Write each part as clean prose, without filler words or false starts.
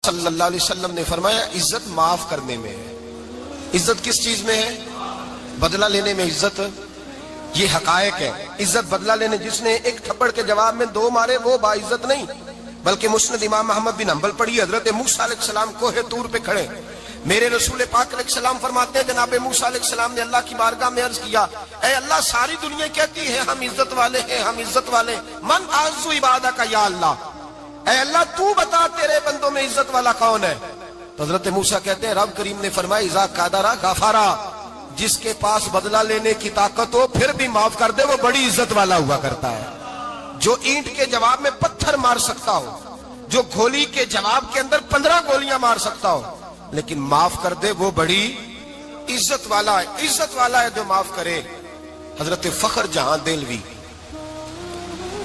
صلی اللہ علیہ وسلم نے فرمایا عزت معاف کرنے میں ہے۔ عزت کس چیز میں ہے؟ بدلہ لینے میں عزت۔ یہ حقائق ہے۔ عزت بدلہ لینے، جس نے ایک تھپڑ کے جواب میں دو مارے وہ باعزت نہیں، بلکہ مسند امام محمد بن حنبل پڑھی، حضرت موسیٰ علیہ السلام کوہ طور پہ کھڑے، میرے رسول پاک علیہ السلام فرماتے ہیں جناب موسیٰ علیہ السلام نے اللہ کی بارگاہ میں عرض کیا، اے اللہ ساری دنیا کہتی ہے ہم عزت والے ہیں، ہم عزت والے، من اعز عبادک یا اللہ، اے اللہ تو بتا تیرے بندوں میں عزت والا کون ہے؟ تو حضرت موسیٰ کہتے ہیں رب کریم نے فرمایا اذا قادر غفارا، جس کے پاس بدلہ لینے کی طاقت ہو پھر بھی معاف کر دے وہ بڑی عزت والا ہوا کرتا ہے۔ جو اینٹ کے جواب میں پتھر مار سکتا ہو، جو گولی کے جواب کے اندر 15 گولیاں مار سکتا ہو لیکن معاف کر دے وہ بڑی عزت والا ہے۔ عزت والا ہے جو معاف کرے۔ حضرت فخر جہاں دہلوی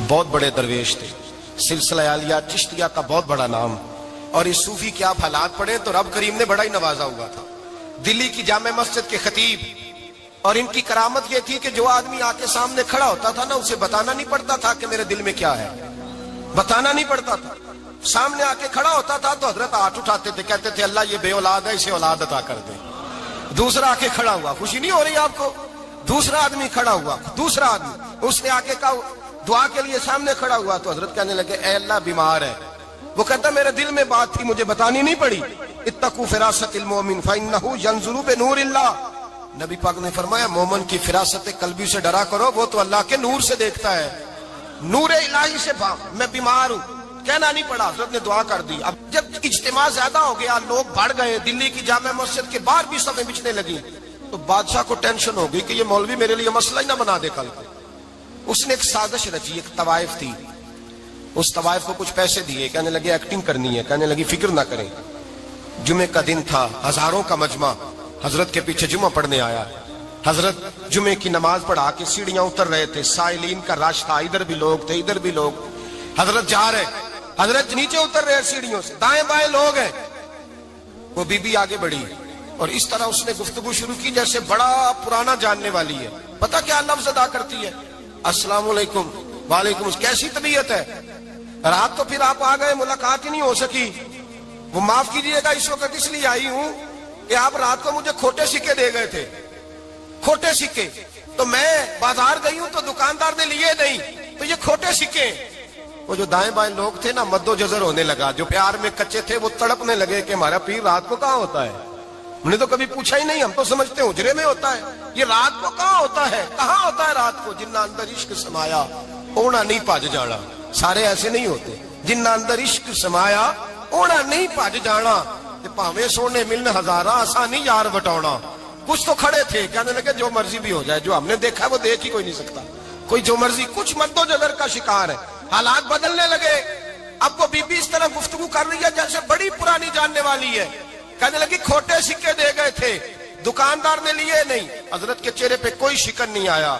بہت بڑے درویش تھے، سلسلہ عالیہ چشتیہ کا بہت بڑا نام، اور اس صوفی کے آپ حالات پڑھیں تو رب کریم نے بڑا ہی نوازا ہوا تھا۔ دلی کی جامع مسجد کے خطیب، اور ان کی کرامت یہ تھی کہ جو آدمی آ کے سامنے کھڑا ہوتا تھا نا اسے بتانا نہیں پڑتا تھا کہ میرے دل میں کیا ہے، بتانا نہیں پڑتا تھا۔ سامنے آ کے کھڑا ہوتا تھا تو حضرت ہاتھ اٹھاتے تھے، کہتے تھے اللہ یہ بے اولاد ہے اسے اولاد عطا کر دے۔ دوسرا آ کے کھڑا ہوا، خوشی نہیں ہو رہی آپ کو؟ دوسرا آدمی کھڑا ہوا، دوسرا آدمی، اس نے آ کے کہا دعا کے لیے سامنے کھڑا ہوا تو حضرت کہنے لگے اے اللہ بیمار ہے، وہ کہتا میرے دل میں بات تھی مجھے بتانی نہیں پڑی، اتقوا فراست المؤمن فانه ينظر بنور اللہ، نبی پاک نے فرمایا مومن کی فراست قلبی سے ڈرا کرو، وہ تو اللہ کے نور سے دیکھتا ہے، نور الہی سے۔ میں بیمار ہوں، کہنا نہیں پڑا، حضرت نے دعا کر دی۔ اب جب اجتماع زیادہ ہو گیا، لوگ بڑھ گئے، دلی کی جامع مسجد کے باہر بھی صفیں بچھنے لگی، تو بادشاہ کو ٹینشن ہو گئی کہ یہ مولوی میرے لیے مسئلہ ہی نہ بنا دے کل کو۔ اس نے ایک سازش رچی، ایک طوائف تھی، اس طوائف کو کچھ پیسے دیے، کہنے لگے ایکٹنگ کرنی ہے، کہنے لگی فکر نہ کریں۔ جمعے کا دن تھا، ہزاروں کا مجمع حضرت کے پیچھے جمعہ پڑھنے آیا، حضرت جمعے کی نماز پڑھا کے سیڑھیاں اتر رہے تھے، سائلین کا رش تھا، ادھر بھی لوگ تھے ادھر بھی لوگ، حضرت جا رہے، حضرت نیچے اتر رہے سیڑھیوں سے، دائیں بائیں لوگ ہیں۔ وہ بی بی آگے بڑھی اور اس طرح اس نے گفتگو شروع کی جیسے بڑا پرانا جاننے والی ہے، پتہ کیا لفظ ادا کرتی ہے؟ السلام علیکم، وعلیکم السلام، کیسی طبیعت ہے؟ رات تو پھر آپ آ گئے، ملاقات ہی نہیں ہو سکی، وہ معاف کیجئے گا اس وقت اس لیے آئی ہوں کہ آپ رات کو مجھے کھوٹے سکے دے گئے تھے، کھوٹے سکے، تو میں بازار گئی ہوں تو دکاندار نے لیے نہیں، تو یہ کھوٹے سکے۔ وہ جو دائیں بائیں لوگ تھے نا مد و جزر ہونے لگا، جو پیار میں کچے تھے وہ تڑپنے لگے کہ ہمارا پیر رات کو کہاں ہوتا ہے، ہم نے تو کبھی پوچھا ہی نہیں، ہم تو سمجھتے ہیں حجرے میں ہوتا ہے، یہ رات کو کہاں ہوتا ہے، کہاں ہوتا ہے رات کو؟ جنہ اندر عشق سمایا اونا نہیں پاج جانا، سارے ایسے نہیں ہوتے، جنہ اندر عشق سمایا اونا نہیں پاج جانا، پاویں سونے ملن ہزاراں آسانی یار بٹاؤنا۔ کچھ تو کھڑے تھے، کہنے لگے جو مرضی بھی ہو جائے، جو ہم نے دیکھا وہ دیکھ ہی کوئی نہیں سکتا، کوئی جو مرضی، کچھ مد و جزر کا شکار ہے۔ حالات بدلنے لگے، اب وہ بی بی اس طرح گفتگو کر رہی ہے جیسے بڑی پرانی جاننے والی ہے، کہنے لگی کھوٹے سکے دے گئے تھے، دکاندار نے لیے نہیں۔ حضرت کے چہرے پہ کوئی شکن نہیں آیا،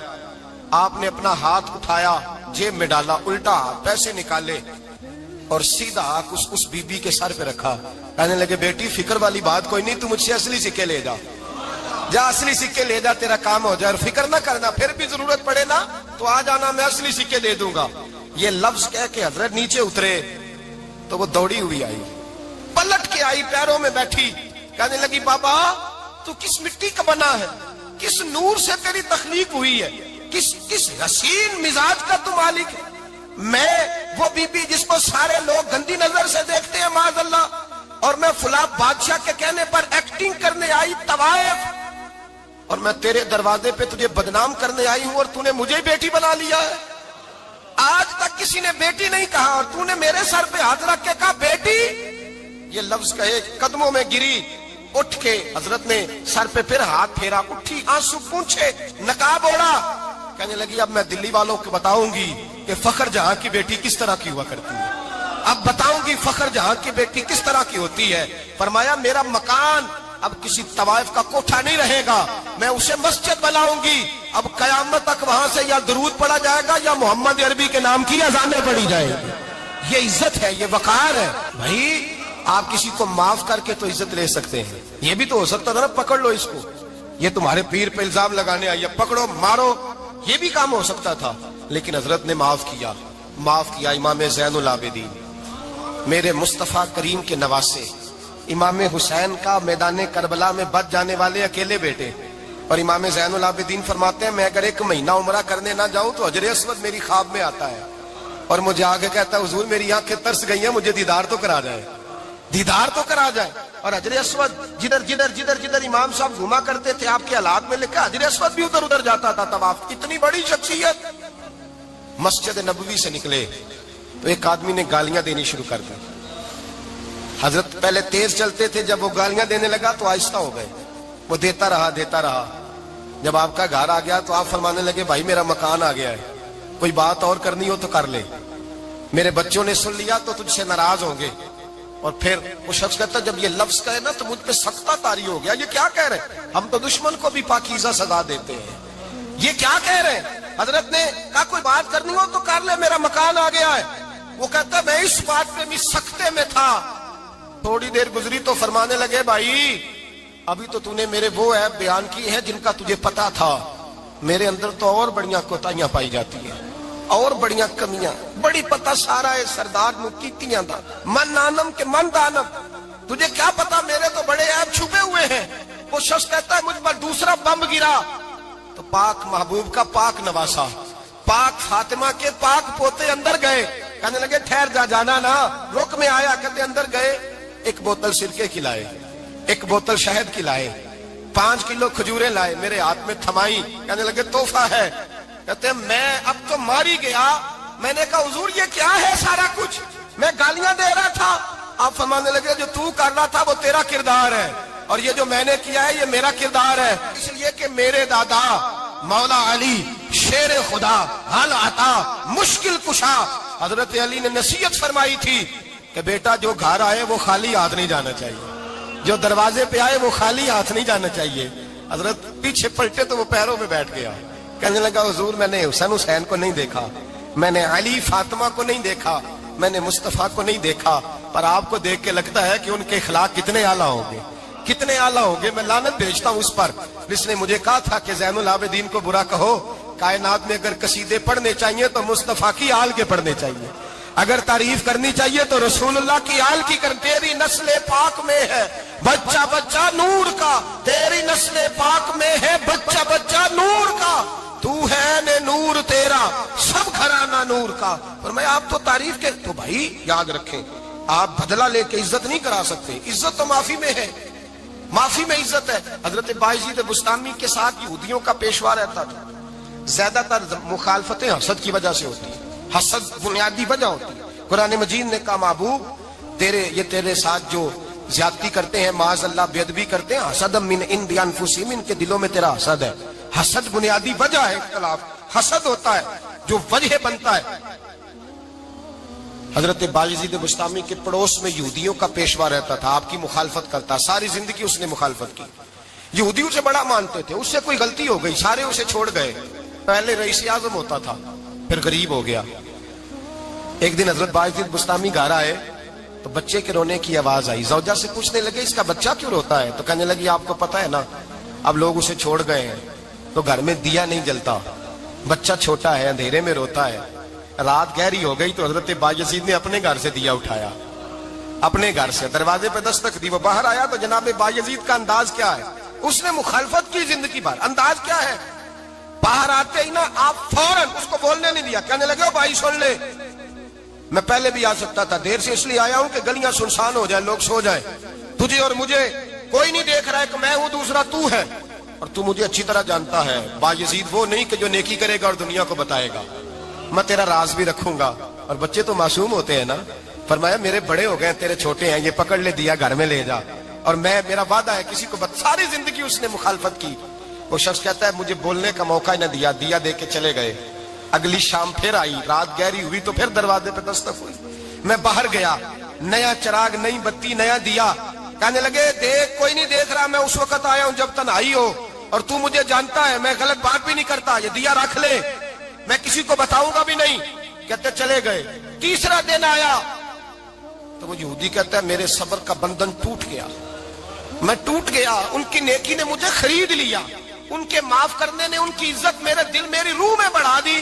آپ نے اپنا ہاتھ اٹھایا، جیب میں ڈالا، الٹا پیسے نکالے اور سیدھا اس بی بی کے سر پہ رکھا، کہنے لگے بیٹی فکر والی بات کوئی نہیں، تو مجھ سے اصلی سکے لے جا، جا اصلی سکے لے جا، تیرا کام ہو جائے، اور فکر نہ کرنا، پھر بھی ضرورت پڑے نا تو آ جانا، میں اصلی سکے دے دوں گا۔ یہ لفظ کہہ کے حضرت نیچے اترے تو وہ دوڑی ہوئی آئی، پلٹ کے آئی، پیروں میں بیٹھی، کہنے لگی بابا تو کس مٹی کا بنا ہے، کس نور سے تیری تخلیق ہوئی ہے، کس حسین مزاج کا تو مالک ہے؟ میں وہ بی بی جس کو سارے لوگ گندی نظر سے دیکھتے ہیں معاذ اللہ، اور میں فلاں بادشاہ کے کہنے پر ایکٹنگ کرنے آئی طوائف، اور میں تیرے دروازے پہ تجھے بدنام کرنے آئی ہوں اور تو نے مجھے بیٹی بنا لیا ہے۔ آج تک کسی نے بیٹی نہیں کہا اور تو نے میرے سر پہ ہاتھ رکھ کے کہا بیٹی، یہ لفظ کہے قدموں میں گری، اٹھ کے حضرت نے سر پہ پھر ہاتھ پھیرا، اٹھی، آنسو پونچھے، نقاب اوڑا، کہنے لگی اب میں دلی والوں کو بتاؤں گی کہ فخر جہاں کی بیٹی کس طرح کی ہوا کرتی ہے، اب بتاؤں گی فخر جہاں کی بیٹی کس طرح کی ہوتی ہے۔ فرمایا میرا مکان اب کسی طوائف کا کوٹھا نہیں رہے گا، میں اسے مسجد بناؤں گی، اب قیامت تک وہاں سے یا درود پڑھا جائے گا یا محمد عربی کے نام کی اذانیں پڑھی جائے گی۔ یہ عزت ہے، یہ وقار ہے۔ بھائی آپ کسی کو معاف کر کے تو عزت لے سکتے ہیں، یہ بھی تو ہو سکتا تھا نا پکڑ لو اس کو، یہ تمہارے پیر پہ الزام لگانے آئی ہے، پکڑو مارو، یہ بھی کام ہو سکتا تھا، لیکن حضرت نے معاف کیا۔ امام زین العابدین میرے مصطفیٰ کریم کے نواسے، امام حسین کا میدان کربلا میں بچ جانے والے اکیلے بیٹے، اور امام زین العابدین فرماتے ہیں میں اگر 1 مہینہ عمرہ کرنے نہ جاؤں تو حجر اسود میری خواب میں آتا ہے اور مجھے آگے کہتا ہے حضور میری آنکھیں ترس گئی ہیں، مجھے دیدار تو کرا جائے، دیدار تو کرا جائے۔ اور حجر اسود جدھر امام صاحب گھوما کرتے تھے آپ کے حالات میں لکھا حجر اسود بھی ادھر جاتا تھا طواف۔ اتنی بڑی شخصیت۔ مسجد نبوی سے نکلے تو ایک آدمی نے گالیاں دینی شروع کر دی۔ حضرت پہلے تیز چلتے تھے، جب وہ گالیاں دینے لگا تو آہستہ ہو گئے، وہ دیتا رہا۔ جب آپ کا گھر آ گیا تو آپ فرمانے لگے بھائی میرا مکان آ گیا ہے، کوئی بات اور کرنی ہو تو کر لے، میرے بچوں نے سن لیا تو تجھ سے ناراض ہوں گے۔ اور پھر وہ شخص کہتا جب یہ لفظ کہے نا تو مجھ پہ سختہ طاری ہو گیا، یہ کیا کہہ رہے ہیں؟ ہم تو دشمن کو بھی پاکیزہ سزا دیتے ہیں، یہ کیا کہہ رہے ہیں؟ حضرت نے کہا کوئی بات کرنی ہو تو کر لے، میرا مکان آ گیا ہے۔ وہ کہتا میں اس بات پہ بھی سختے میں تھا۔ تھوڑی دیر گزری تو فرمانے لگے بھائی ابھی تو نے میرے وہ عیب بیان کی ہے جن کا تجھے پتا تھا، میرے اندر تو اور بڑیاں کوتاہیاں پائی جاتی ہیں، اور بڑیاں کمیاں، بڑی پتا سارا ہے سردار نو کیتیاں دا من نانم کے من دانم، تجھے کیا پتا میرے تو بڑے عیب چھپے ہوئے ہیں۔ وہ شخص کہتا ہے مجھ پر دوسرا بم گرا تو پاک محبوب کا پاک نواسا، پاک فاطمہ کے پاک پوتے اندر گئے، کہنے لگے ٹھہر جانا نا، رک میں آیا، کہتے اندر گئے، 1 بوتل سرکے کھلائے، 1 بوتل شہد کھلائے، 5 کلو کھجوریں لائے، میرے ہاتھ میں تھمائی، کہنے لگے تحفہ ہے۔ کہتے ہیں میں اب تو ماری گیا، میں نے کہا حضور یہ کیا ہے سارا کچھ، میں گالیاں دے رہا تھا۔ آپ فرمانے لگے جو تو کر رہا تھا وہ تیرا کردار ہے اور یہ جو میں نے کیا ہے یہ میرا کردار ہے، اس لیے کہ میرے دادا مولا علی شیر خدا حل عطا مشکل کشا، حضرت علی نے نصیحت فرمائی تھی کہ بیٹا جو گھر آئے وہ خالی ہاتھ نہیں جانا چاہیے، جو دروازے پہ آئے وہ خالی ہاتھ نہیں جانا چاہیے۔ حضرت پیچھے پلٹے تو وہ پیروں میں بیٹھ گیا، کہنے لگا حضور میں نے حسین کو نہیں دیکھا، میں نے علی فاطمہ کو نہیں دیکھا، میں نے مصطفیٰ کو نہیں دیکھا، پر آپ کو دیکھ کے لگتا ہے کہ ان کے اخلاق کتنے اعلیٰ ہوں گے، کتنے اعلیٰ ہوں گے۔ میں لعنت بھیجتا ہوں اس پر جس نے مجھے کہا تھا کہ زین العابدین کو برا کہو، کائنات میں اگر قصیدے پڑھنے چاہیے تو مصطفیٰ کی آل کے پڑھنے چاہیے، اگر تعریف کرنی چاہیے تو رسول اللہ کی آل کی کر۔ تیری نسل پاک میں ہے بچہ بچہ نور کا، تیری نسل پاک میں ہے بچہ بچہ نور کا، تو ہے نے نور تیرا سب گھرانہ نور کا۔ اور میں آپ تو تعریف کے تو بھائی یاد رکھیں آپ بدلہ لے کے عزت نہیں کرا سکتے، عزت تو معافی میں ہے، معافی میں عزت ہے۔ حضرت بایزید بستامی کے ساتھ یہودیوں کا پیشوا رہتا تھا، زیادہ تر مخالفتیں حسد کی وجہ سے ہوتی ہیں، حسد بنیادی وجہ ہوتی ہے۔ قرآن مجید نے کہا محبوب تیرے ساتھ جو زیادتی کرتے ہیں معاذ اللہ بے ادبی کرتے ہیں، حسد من عند انفسہم، ان کے دلوں میں تیرا حسد ہے۔ حسد بنیادی وجہ ہے، اختلاف حسد ہوتا ہے جو وجہ بنتا ہے۔ حضرت بایزید بستامی کے پڑوس میں یہودیوں کا پیشوا رہتا تھا، آپ کی مخالفت کرتا، ساری زندگی اس نے مخالفت کی، یہودی اسے بڑا مانتے تھے، اس سے کوئی غلطی ہو گئی سارے اسے چھوڑ گئے، پہلے رئیس اعظم ہوتا تھا پھر غریب ہو گیا۔ ایک دن حضرت بایزید بستامی گھر آئے تو بچے کے رونے کی آواز آئی، زوجہ سے پوچھنے لگے اس کا بچہ کیوں روتا ہے؟ تو کہنے لگی آپ کو پتا ہے نا اب لوگ اسے چھوڑ گئے ہیں تو گھر میں دیا نہیں جلتا، بچہ چھوٹا ہے اندھیرے میں روتا ہے۔ رات گہری ہو گئی تو حضرت بایزید نے اپنے گھر سے دیا اٹھایا، اپنے گھر سے دروازے پہ دستک دی، وہ باہر آیا تو جناب بایزید کا انداز کیا ہے، اس نے مخالفت کی زندگی بھر، انداز کیا ہے، باہر آتے ہی نا آپ فوراً اس کو بولنے نہیں دیا، کہنے لگے او بھائی سن لے میں پہلے بھی آ سکتا تھا، دیر سے اس لیے آیا ہوں کہ گلیاں سنسان ہو جائیں، لوگ سو جائیں، تجھے اور مجھے کوئی نہیں دیکھ رہا ہے کہ میں ہوں دوسرا تو ہے، اور تو مجھے اچھی طرح جانتا ہے بایزید وہ نہیں کہ جو نیکی کرے گا اور دنیا کو بتائے گا، میں تیرا راز بھی رکھوں گا۔ اور بچے تو معصوم ہوتے ہیں نا، فرمایا میرے بڑے ہو گئے تیرے چھوٹے ہیں، یہ پکڑ لے دیا گھر میں لے جا، اور میرا وعدہ ہے کسی کو ساری زندگی اس نے مخالفت کی۔ وہ شخص کہتا ہے مجھے بولنے کا موقع نہ دیا، دیا دے کے چلے گئے۔ اگلی شام پھر آئی، رات گہری ہوئی تو پھر دروازے پہ دستک ہوئی، میں باہر گیا، نیا چراغ نئی بتی نیا دیا، کہنے لگے دیکھ کوئی نہیں دیکھ رہا، میں اس وقت آیا ہوں جب تنہائی ہو اور تو مجھے جانتا ہے، میں غلط بات بھی نہیں کرتا، یہ دیا رکھ لے، میں کسی کو بتاؤں گا بھی نہیں۔ کہتے چلے گئے۔ تیسرا دن آیا تو وہ یہودی کہتا ہے میرے صبر کا بندھن ٹوٹ گیا، میں ٹوٹ گیا، ان کی نیکی نے مجھے خرید لیا، ان کے معاف کرنے نے ان کی عزت میرے دل میری روح میں بڑھا دی،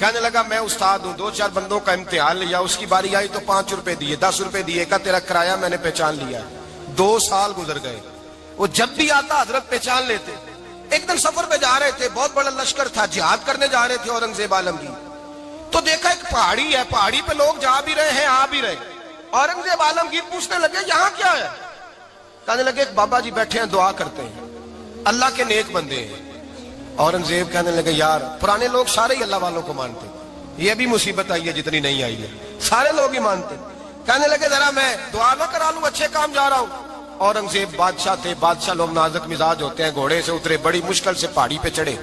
کہنے لگا میں استاد ہوں، 2-4 بندوں کا امتحان لیا، اس کی باری آئی تو 5 روپے دیے، 10 روپے دیے، کہا تیرا کرایہ میں نے پہچان لیا۔ 2 سال گزر گئے، وہ جب بھی آتا حضرت پہچان لیتے۔ ایک دن سفر پہ جا رہے تھے، بہت بڑا لشکر تھا، جہاد کرنے جا رہے تھے اورنگزیب عالمگیر، تو دیکھا ایک پہاڑی ہے، پہاڑی پہ لوگ جا بھی رہے ہیں آ بھی رہے۔ اورنگزیب عالمگیر پوچھنے لگے یہاں کیا ہے؟ کہنے لگے ایک بابا جی بیٹھے ہیں دعا کرتے ہیں، اللہ کے نیک بندے ہیں۔ اورنگزیب کہنے لگے یار پرانے لوگ سارے ہی اللہ والوں کو مانتے، یہ بھی مصیبت آئی ہے جتنی نہیں آئی ہے، سارے لوگ ہی مانتے۔ کہنے لگے ذرا میں دعا نہ کرا لوں، اچھے کام جا رہا ہوں۔ اورنگزیب بادشاہ تھے، بادشاہ لوگ نازک مزاج ہوتے ہیں، گھوڑے سے اترے، بڑی مشکل سے پہاڑی پہ چڑھے،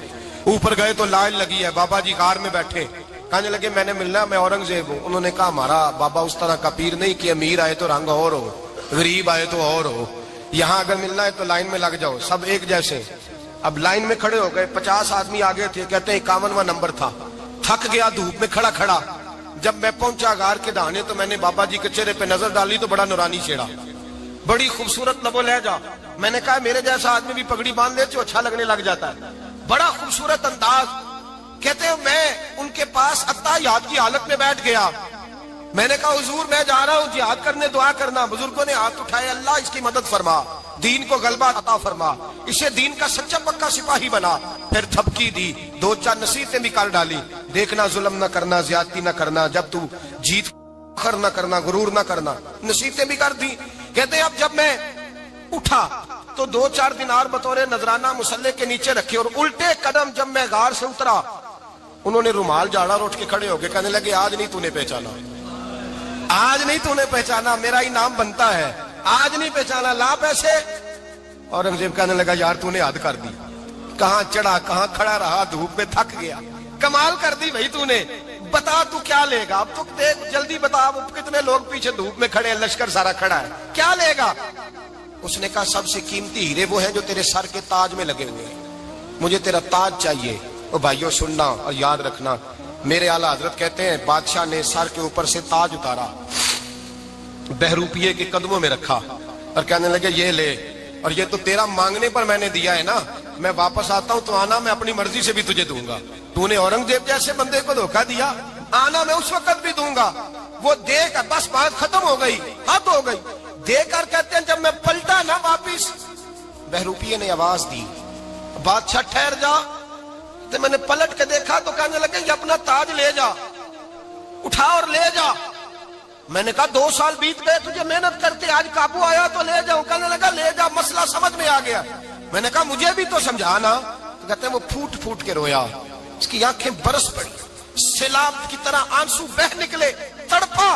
اوپر گئے تو لائن لگی ہے، بابا جی غار میں بیٹھے۔ کہنے لگے میں نے ملنا، میں اورنگزیب ہوں۔ انہوں نے کہا ہمارا بابا اس طرح کا پیر نہیں کہ امیر آئے تو رنگ اور ہو، غریب آئے تو اور ہو، یہاں اگر ملنا ہے تو لائن میں لگ جاؤ، سب ایک جیسے۔ اب لائن میں کھڑے ہو گئے، 50 آدمی آگے تھے، کہتے ہیں 51واں نمبر تھا، تھک گیا دھوپ میں کھڑا کھڑا۔ جب میں پہنچا غار کے دہانے تو میں نے بابا جی کے چہرے پہ نظر ڈالی تو بڑا نورانی چہرہ، بڑی خوبصورت لب و لہجہ۔ میں نے کہا میرے جیسا آدمی بھی پگڑی باندھ لے تو اچھا لگنے لگ جاتا ہے، بڑا خوبصورت انداز۔ کہتے ہیں میں ان کے پاس اتحیات کی حالت میں بیٹھ گیا، میں نے کہا حضور میں جا رہا ہوں جہاد کرنے، دعا کرنا۔ بزرگوں نے ہاتھ اٹھائے، اللہ اس کی مدد فرما، دین کو غلبہ عطا فرما، اسے دین کا سچا پکا سپاہی بنا۔ پھر تھپکی دی، 2-4 نصیحتیں بھی کر ڈالی، دیکھنا ظلم نہ کرنا، زیادتی نہ کرنا، جب تو جیت فخر نہ کرنا، غرور نہ کرنا، نصیحتیں بھی کر دی۔ کہتے ہیں اب جب میں اٹھا تو 2-4 دینار بطور نذرانہ مسلح کے نیچے رکھے، اور الٹے قدم جب میں غار سے اترا انہوں نے رومال جاڑا اور اٹھ کے کھڑے ہو گئے، کہنے لگے آج نہیں تو نے پہچانا، آج نہیں تو نے پہچانا، میرا انعام بنتا ہے، آج نہیں پہچانا، لا پیسے۔ اورنگزیب کہنے لگا یار تو نے حد کر دی، کہاں چڑھا کہاں کھڑا رہا، دھوپ میں تھک گیا، کمال کر دی بھائی تو نے، بتا تو کیا لے گا، اب تو دیکھ جلدی بتا، کتنے لوگ پیچھے دھوپ میں کھڑے ہیں، لشکر سارا کھڑا ہے، کیا لے گا؟ اس نے کہا سب سے قیمتی ہیرے وہ ہیں جو تیرے سر کے تاج میں لگے ہوئے ہیں، مجھے تیرا تاج چاہیے۔ او بھائیو سننا اور یاد رکھنا، میرے اعلیٰ حضرت کہتے ہیں بادشاہ نے سر کے اوپر سے تاج اتارا، بہروپیے کے قدموں میں رکھا اور کہنے لگے یہ لے، اور یہ تو تیرا مانگنے پر میں نے دیا ہے نا، میں واپس آتا ہوں تو آنا میں اپنی مرضی سے بھی تجھے دوں گا، تو نے اورنگزیب جیسے بندے کو دھوکہ دیا، آنا میں اس وقت بھی دوں گا۔ وہ دے کر بس بات ختم ہو گئی، حد ہو گئی، دے کر کہتے ہیں جب میں پلٹا نا واپس، بہروپیے نے آواز دی بادشاہ ٹھہر جا، تو میں نے پلٹ کے دیکھا تو کہنے لگے یہ اپنا تاج لے جا، اٹھا اور لے جا۔ میں نے کہا 2 سال بیت گئے تجھے محنت کرتے، آج قابو آیا تو لے جاؤں، کہنے لگا لے جا، مسئلہ سمجھ میں آ گیا۔ میں نے کہا مجھے بھی تو سمجھانا، تو کہتے ہیں وہ پھوٹ پھوٹ کے رویا، اس کی آنکھیں برس پڑی، سیلاب کی طرح آنسو بہ نکلے، تڑپا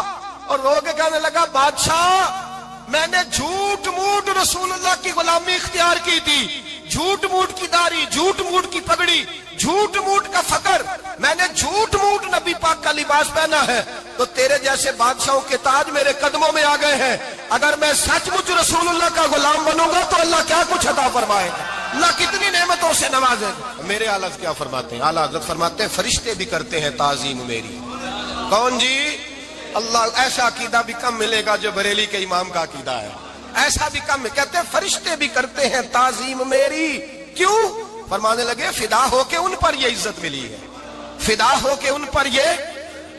اور رو کے کہنے لگا بادشاہ میں نے جھوٹ موٹ رسول اللہ کی غلامی اختیار کی تھی، جھوٹ موٹ کی داڑھی، جھوٹ موٹ کی پگڑی، جھوٹ موٹ کا فقر، میں نے جھوٹ موٹ نبی پاک کا لباس پہنا ہے، تو تیرے جیسے بادشاہوں کے تاج میرے قدموں میں آ گئے ہیں، اگر میں سچ مچ رسول اللہ کا غلام بنوں گا تو اللہ کیا کچھ عطا فرمائے گا، اللہ کتنی نعمتوں سے نوازے گا۔ میرے اعلیٰ حضرت کیا فرماتے ہیں؟ اعلیٰ حضرت فرماتے ہیں فرشتے بھی کرتے ہیں تعظیم میری۔ کون جی؟ اللہ، ایسا عقیدہ بھی کم ملے گا جو بریلی کے امام کا عقیدہ ہے، ایسا بھی کم، کہتے ہیں فرشتے بھی کرتے ہیں تعظیم میری۔ کیوں؟ فرمانے لگے فدا ہو کے ان پر یہ عزت ملی ہے، فدا ہو کے ان پر یہ۔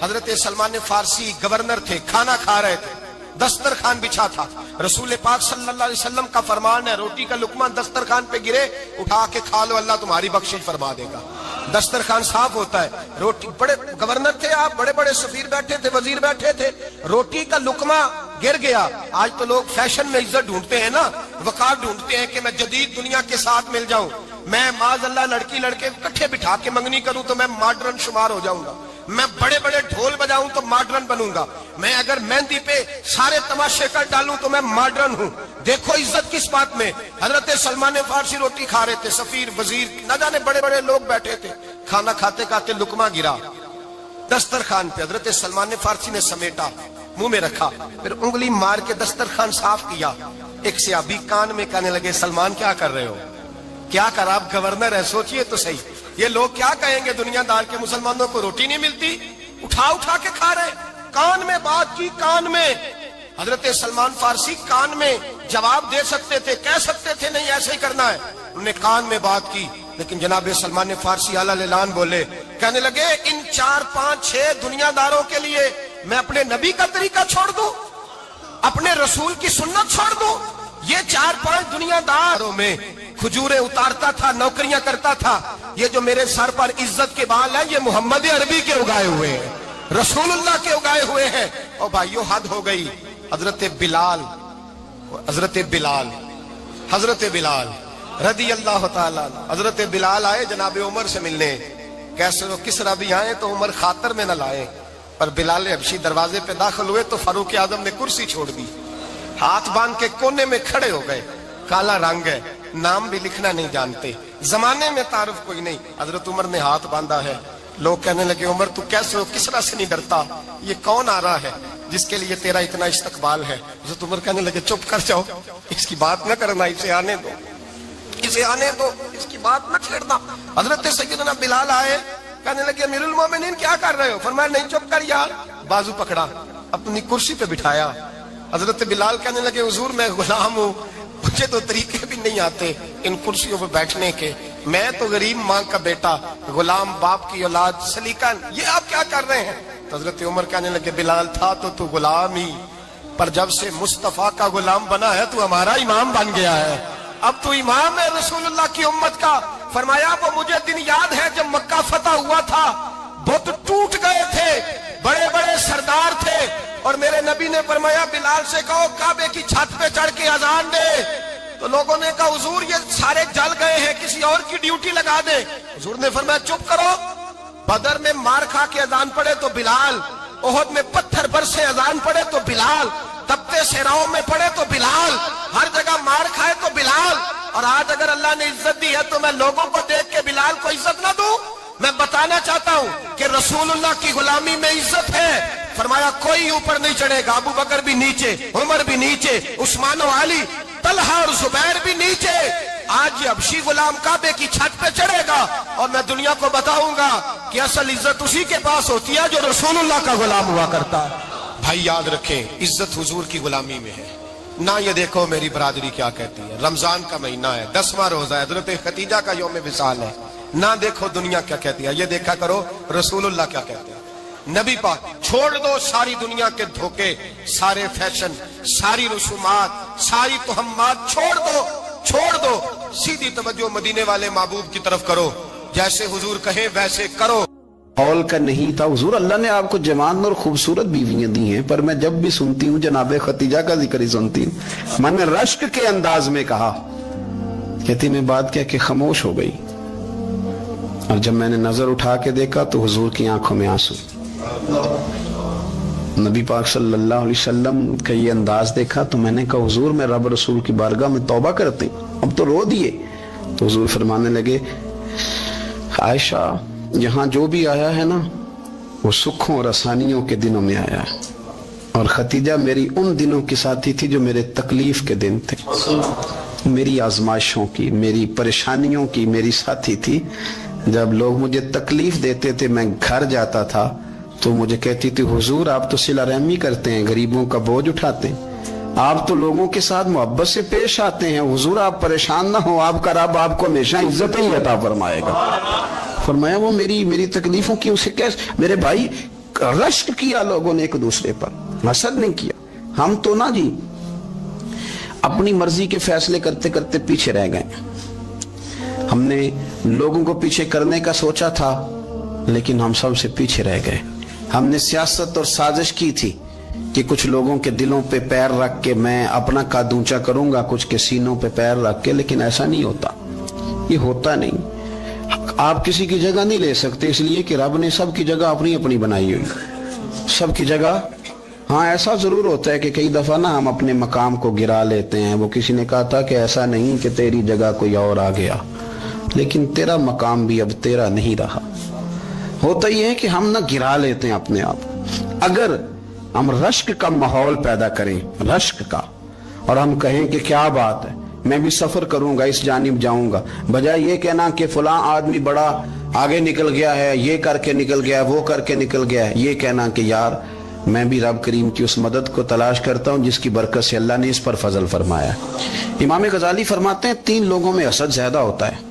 حضرت سلمان فارسی گورنر تھے، کھانا کھا رہے تھے، دسترخوان بچھا تھا، رسول پاک صلی اللہ علیہ وسلم کا فرمان ہے روٹی کا لقمہ دسترخوان پہ گرے اٹھا کے کھا لو، اللہ تمہاری بخشش فرما دے گا، دسترخوان صاف ہوتا ہے۔ روٹی، بڑے گورنر تھے آپ، بڑے بڑے سفیر بیٹھے تھے، وزیر بیٹھے تھے، روٹی کا لقمہ گر گیا۔ آج تو لوگ فیشن میں عزت ڈھونڈتے ہیں نا، وقار ڈھونڈتے ہیں کہ میں جدید دنیا کے ساتھ مل جاؤں، میں معاذ اللہ لڑکی لڑکے کٹھے بٹھا کے منگنی کروں تو میں ماڈرن شمار ہو جاؤں گا، میں بڑے بڑے ڈھول بجاؤں تو ماڈرن بنوں گا، میں اگر مہندی پہ سارے تماشے کر ڈالوں تو میں ماڈرن ہوں۔ دیکھو عزت کس بات میں۔ حضرت سلمان فارسی روٹی کھا رہے تھے، سفیر وزیر نہ جانے بڑے بڑے لوگ بیٹھے تھے، کھانا کھاتے کھاتے لقمہ گرا دسترخوان پہ، حضرت سلمان فارسی نے سمیٹا، منہ میں رکھا، پھر انگلی مار کے دسترخوان صاف کیا۔ ایک صحابی کان میں کہنے لگے سلمان کیا کر رہے ہو، کیا کر، آپ گورنر ہے، سوچئے تو صحیح، یہ لوگ کیا کہیں گے دنیا دار کے، مسلمانوں کو روٹی نہیں ملتی، اٹھا اٹھا کے کھا رہے۔ کان میں بات کی، کان میں۔ حضرت سلمان فارسی کان میں جواب دے سکتے تھے، کہہ سکتے تھے نہیں ایسے ہی کرنا ہے، انہوں نے کان میں بات کی، لیکن جناب سلمان فارسی اعلیٰ اعلان بولے، کہنے لگے ان 4 5 6 دنیا داروں کے لیے میں اپنے نبی کا طریقہ چھوڑ دوں، اپنے رسول کی سنت چھوڑ دوں؟ یہ 4 5 دنیا داروں میں کھجوریں اتارتا تھا، نوکریاں کرتا تھا، یہ جو میرے سر پر عزت کے بال ہیں یہ محمد عربی کے اگائے ہوئے ہیں، رسول اللہ کے اگائے ہوئے ہیں۔ اور بھائیو حد ہو گئی۔ حضرت بلال رضی اللہ تعالیٰ، حضرت بلال آئے جناب عمر سے ملنے، کیسے وہ کس ربی آئے تو عمر خاطر میں نہ لائے، پر بلال حبشی دروازے پہ داخل ہوئے تو فاروق اعظم نے کرسی چھوڑ دی، ہاتھ باندھ کے کونے میں کھڑے ہو گئے۔ کالا رنگ ہے، نام بھی لکھنا نہیں جانتے، زمانے میں تعارف کوئی نہیں۔ حضرت عمر نے ہاتھ باندھا ہے، لوگ کہنے لگے عمر تو کیسے ہو، کس طرح سے نہیں ڈرتا، یہ کون آ رہا ہے جس کے لیے تیرا اتنا استقبال ہے؟ حضرت عمر کہنے لگے چپ کر جاؤ، اس کی بات نہ کرنا، اسے آنے دو، اس کی بات نہ چھیڑنا۔ حضرت سیدنا بلال آئے، کہنے لگے امیر المومنین کیا کر رہے ہو؟ فرمایا نہیں چپ کر یار، بازو پکڑا، اپنی کرسی پہ بٹھایا۔ حضرت بلال کہنے لگے حضور میں غلام ہوں، مجھے تو طریقے بھی نہیں آتے ان کرسیوں پہ بیٹھنے کے، میں تو غریب ماں کا بیٹا، غلام باپ کی اولاد، سلیقہ، یہ آپ کیا کر رہے ہیں؟ تو حضرت عمر کہنے لگے بلال تھا تو غلام ہی، پر جب سے مصطفیٰ کا غلام بنا ہے تو ہمارا امام بن گیا ہے، اب تو امام ہے رسول اللہ کی امت کا۔ فرمایا وہ مجھے دن یاد ہے جب مکہ فتح ہوا تھا، بت ٹوٹ گئے تھے، بڑے بڑے سردار تھے، اور میرے نبی نے فرمایا بلال سے کہو کعبے کی چھت پہ چڑھ کے اذان دے، تو لوگوں نے کہا حضور یہ سارے جل گئے ہیں، کسی اور کی ڈیوٹی لگا دے۔ حضور نے فرمایا چپ کرو، بدر میں مار کھا کے اذان پڑے تو بلال، احد میں پتھر برسے اذان پڑے تو بلال، تپتے صحراؤں میں پڑے تو بلال، ہر جگہ مار کھائے تو بلال۔ اور آج اگر اللہ نے عزت دی ہے تو میں لوگوں کو دیکھ کے بلال کو عزت نہ دوں؟ میں بتانا چاہتا ہوں کہ رسول اللہ کی غلامی میں عزت ہے۔ فرمایا کوئی اوپر نہیں چڑھے گا، ابو بکر بھی نیچے، عمر بھی نیچے، عثمان و علی، طلحہ اور زبیر بھی نیچے۔ آج یہ حبشی غلام کعبے کی چھت پہ چڑھے گا اور میں دنیا کو بتاؤں گا کہ اصل عزت اسی کے پاس ہوتی ہے جو رسول اللہ کا غلام ہوا کرتا ہے۔ بھائی یاد رکھیں عزت حضور کی غلامی میں ہے، نہ یہ دیکھو میری برادری کیا کہتی ہے، رمضان کا مہینہ ہے، 10واں روزہ ہے، حضرت خدیجہ کا یوم وصال ہے، نہ دیکھو دنیا کیا کہتی ہے، یہ دیکھا کرو رسول اللہ کیا کہتے ہیں۔ نبی پاک چھوڑ دو ساری دنیا کے دھوکے، سارے فیشن، ساری رسومات، ساری تہمات چھوڑ دو، سیدھی توجہ مدینے والے محبوب کی طرف کرو، جیسے حضور کہیں ویسے کرو۔ ماحول کا نہیں تھا حضور، اللہ نے آپ کو جوان اور خوبصورت بیویاں دی ہیں، پر میں جب بھی سنتی ہوں جناب خدیجہ کا ذکر ہی سنتی ہوں۔ میں نے رشک کے انداز میں کہا، کہتی میں بات کہہ کے خاموش ہو گئی، اور جب میں نے نظر اٹھا کے دیکھا تو حضور کی آنکھوں میں آنسو۔ نبی پاک صلی اللہ علیہ وسلم کا یہ انداز دیکھا تو میں نے کہا حضور میں رب رسول کی بارگاہ میں توبہ کرتے ہیں، اب تو رو دیے۔ تو حضور فرمانے لگے عائشہ یہاں جو بھی آیا ہے نا وہ سکھوں اور آسانیوں کے دنوں میں آیا ہے، اور خدیجہ میری ان دنوں کی ساتھی تھی جو میرے تکلیف کے دن تھے، میری آزمائشوں کی، میری پریشانیوں کی میری ساتھی تھی۔ جب لوگ مجھے تکلیف دیتے تھے میں گھر جاتا تھا تو مجھے کہتی تھی حضور آپ تو صلہ رحمی کرتے ہیں، غریبوں کا بوجھ اٹھاتے ہیں، آپ تو لوگوں کے ساتھ محبت سے پیش آتے ہیں، حضور آپ پریشان نہ ہو، آپ کا رب آپ کو ہمیشہ عزت ہی عطا فرمائے گا۔ فرمایا وہ میری تکلیفوں کی اسے کیسے، میرے بھائی رشک کیا لوگوں نے ایک دوسرے پر، حسد نہیں کیا۔ ہم تو نہ جی اپنی مرضی کے فیصلے کرتے کرتے پیچھے رہ گئے، ہم نے لوگوں کو پیچھے کرنے کا سوچا تھا لیکن ہم سب سے پیچھے رہ گئے۔ ہم نے سیاست اور سازش کی تھی کہ کچھ لوگوں کے دلوں پہ پیر رکھ کے میں اپنا قد اونچا کروں گا، کچھ کے سینوں پہ پیر رکھ کے، لیکن ایسا نہیں ہوتا، یہ ہوتا نہیں۔ آپ کسی کی جگہ نہیں لے سکتے، اس لیے کہ رب نے سب کی جگہ اپنی اپنی بنائی ہوئی، سب کی جگہ۔ ہاں ایسا ضرور ہوتا ہے کہ کئی دفعہ نا ہم اپنے مقام کو گرا لیتے ہیں، وہ کسی نے کہا تھا کہ ایسا نہیں کہ تیری جگہ کوئی اور آ گیا، لیکن تیرا مقام بھی اب تیرا نہیں رہا۔ ہوتا یہ ہے کہ ہم نہ گرا لیتے ہیں اپنے آپ۔ اگر ہم رشک کا ماحول پیدا کریں، رشک کا، اور ہم کہیں کہ کیا بات ہے میں بھی سفر کروں گا، اس جانب جاؤں گا، بجائے یہ کہنا کہ فلاں آدمی بڑا آگے نکل گیا ہے، یہ کر کے نکل گیا ہے، وہ کر کے نکل گیا ہے، یہ کہنا کہ یار میں بھی رب کریم کی اس مدد کو تلاش کرتا ہوں جس کی برکت سے اللہ نے اس پر فضل فرمایا ہے۔ امام غزالی فرماتے ہیں 3 لوگوں میں حسد زیادہ ہوتا ہے،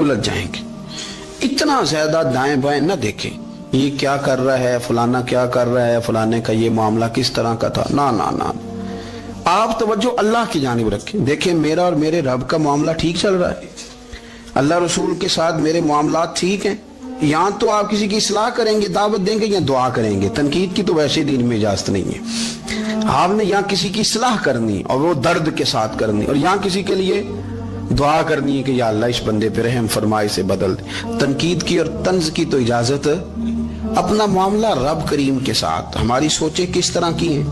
الجھ جائیں گے. اتنا زیادہ دائیں بائیں نہ دیکھیں یہ کیا کر رہا ہے، فلانا کیا کر رہا ہے، فلانے کا یہ معاملہ کس طرح کا تھا. نہ نہ نہ، آپ توجہ اللہ کی جانب رکھیں. دیکھیں میرا اور میرے رب کا معاملہ ٹھیک چل رہا ہے، اللہ رسول کے ساتھ میرے معاملات ٹھیک ہیں. یہاں تو آپ کسی کی اصلاح کریں گے، دعوت دیں گے یا دعا کریں گے. تنقید کی تو ویسے دین میں اجازت نہیں ہے. آپ نے یہاں کسی کی اصلاح کرنی اور وہ درد کے ساتھ کرنی، اور یہاں کسی کے لیے دعا کرنی ہے کہ یا اللہ اس بندے پہ رحم فرمائے، سے بدل دے. تنقید کی اور طنز کی تو اجازت. اپنا معاملہ رب کریم کے ساتھ، ہماری سوچیں کس طرح کی ہیں،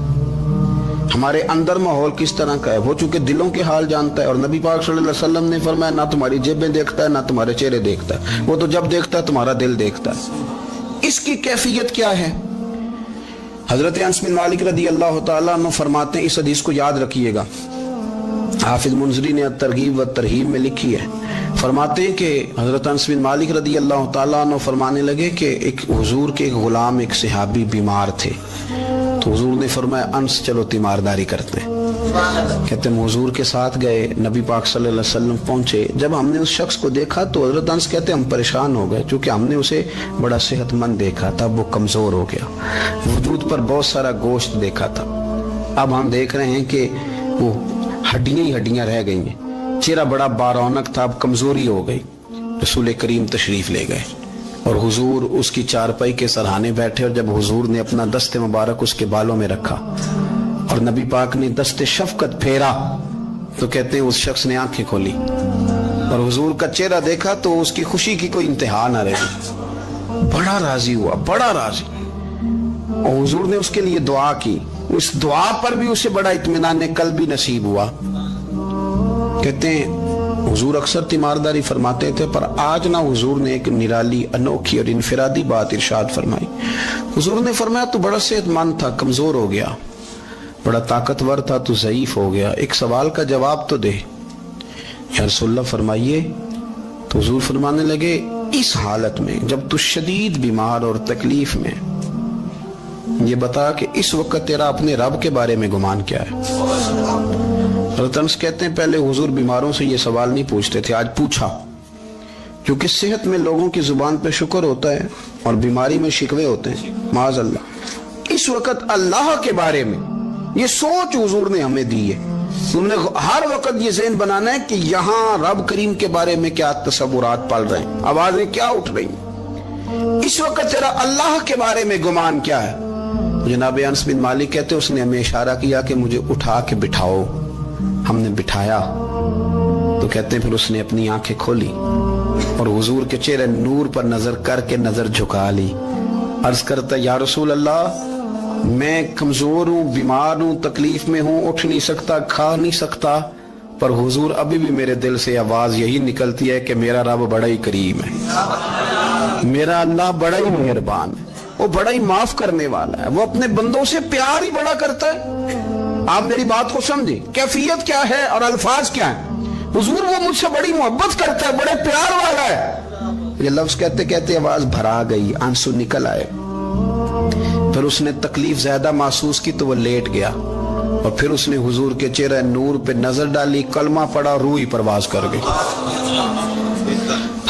ہمارے اندر ماحول کس طرح کا ہے. وہ چونکہ دلوں کے حال جانتا ہے، اور نبی پاک صلی اللہ علیہ وسلم نے فرمایا نہ تمہاری جیبیں دیکھتا ہے نہ تمہارے چہرے دیکھتا ہے، وہ تو جب دیکھتا ہے تمہارا دل دیکھتا ہے. اس کی کیفیت کیا ہے؟ حضرت انس بن مالک رضی اللہ تعالیٰ عنہ فرماتے ہیں، اس حدیث کو یاد رکھیے گا، حافظ منذری نے ترغیب و ترہیب میں لکھی ہے. فرماتے ہیں کہ حضرت انس بن مالک رضی اللہ تعالیٰ عنہ فرمانے لگے کہ ایک حضور کے ایک غلام، ایک صحابی بیمار تھے. تو حضور نے فرمایا انس چلو تیمارداری کرتے ہیں. کہتے ہیں حضور کے ساتھ گئے، نبی پاک صلی اللہ علیہ وسلم پہنچے. جب ہم نے اس شخص کو دیکھا تو حضرت انس کہتے ہیں ہم پریشان ہو گئے، چونکہ ہم نے اسے بڑا صحت مند دیکھا تھا، وہ کمزور ہو گیا، وجود پر بہت سارا گوشت دیکھا تھا. اب ہم دیکھ رہے ہیں کہ وہ ہڈیاں ہی ہڈیاں رہ گئی ہیں، چہرہ بڑا بارونق تھا، اب کمزوری ہو گئی. رسول کریم تشریف لے گئے اور حضور اس کی چارپائی کے سرہانے بیٹھے، اور جب حضور نے اپنا دست مبارک اس کے بالوں میں رکھا اور نبی پاک نے دست شفقت پھیرا تو کہتے ہیں اس شخص نے آنکھیں کھولی اور حضور کا چہرہ دیکھا تو اس کی خوشی کی کوئی انتہا نہ رہی. بڑا راضی ہوا، بڑا راضی. اور حضور نے اس کے لیے دعا کی، اس دعا پر بھی اسے بڑا اطمینان قلبی نصیب ہوا. کہتے ہیں حضور اکثر تیمارداری فرماتے تھے، پر آج نہ حضور نے ایک نرالی، انوکھی اور انفرادی بات ارشاد فرمائی. حضور نے فرمایا تو بڑا صحت مند تھا، کمزور ہو گیا، بڑا طاقتور تھا تو ضعیف ہو گیا، ایک سوال کا جواب تو دے. یا رسول اللہ فرمائیے. تو حضور فرمانے لگے اس حالت میں جب تو شدید بیمار اور تکلیف میں، یہ بتا کہ اس وقت تیرا اپنے رب کے بارے میں گمان کیا ہے. حضرت انس کہتے ہیں پہلے حضور بیماروں سے یہ سوال نہیں پوچھتے تھے، آج پوچھا. کیونکہ صحت میں لوگوں کی زبان پہ شکر ہوتا ہے اور بیماری میں شکوے ہوتے ہیں، معاذ اللہ. اس وقت اللہ کے بارے میں یہ سوچ حضور نے ہمیں دی ہے. تم نے ہر وقت یہ ذہن بنانا ہے کہ یہاں رب کریم کے بارے میں کیا تصورات پل رہے ہیں، آوازیں کیا اٹھ رہی ہیں، اس وقت تیرا اللہ کے بارے میں گمان کیا ہے. جناب انس بن مالک کہتے اس نے ہمیں اشارہ کیا کہ مجھے اٹھا کے بٹھاؤ. ہم نے بٹھایا تو کہتے ہیں پھر اس نے اپنی آنکھیں کھولی اور حضور کے چہرے نور پر نظر کر کے نظر جھکا لی. عرض کرتا یا رسول اللہ میں کمزور ہوں، بیمار ہوں، تکلیف میں ہوں، اٹھ نہیں سکتا، کھا نہیں سکتا، پر حضور ابھی بھی میرے دل سے آواز یہی نکلتی ہے کہ میرا رب بڑا ہی کریم ہے، میرا اللہ بڑا ہی مہربان ہے، وہ بڑا ہی معاف کرنے والا ہے، وہ اپنے بندوں سے پیار ہی بڑا کرتا ہے. آپ میری بات کو سمجھیں، کیفیت کیا ہے اور الفاظ کیا ہیں. حضور وہ مجھ سے بڑی محبت کرتا ہے، بڑے پیار والا ہے. یہ لفظ کہتے کہتے آواز بھرا گئی، آنسو نکل آئے. پھر اس نے تکلیف زیادہ محسوس کی تو وہ لیٹ گیا اور پھر اس نے حضور کے چہرے نور پہ نظر ڈالی، کلمہ پڑھا، روح ہی پرواز کر گئی.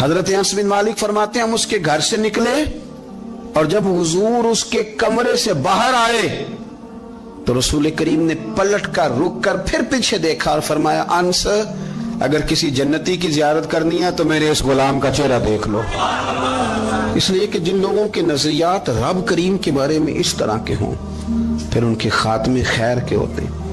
حضرت انس بن مالک فرماتے ہیں ہم اس کے گھر سے نکلے اور جب حضور اس کے کمرے سے باہر آئے تو رسول کریم نے پلٹ کر رک کر پھر پیچھے دیکھا اور فرمایا انس اگر کسی جنتی کی زیارت کرنی ہے تو میرے اس غلام کا چہرہ دیکھ لو. اس لیے کہ جن لوگوں کے نظریات رب کریم کے بارے میں اس طرح کے ہوں پھر ان کے خاتمے خیر کے ہوتے ہیں.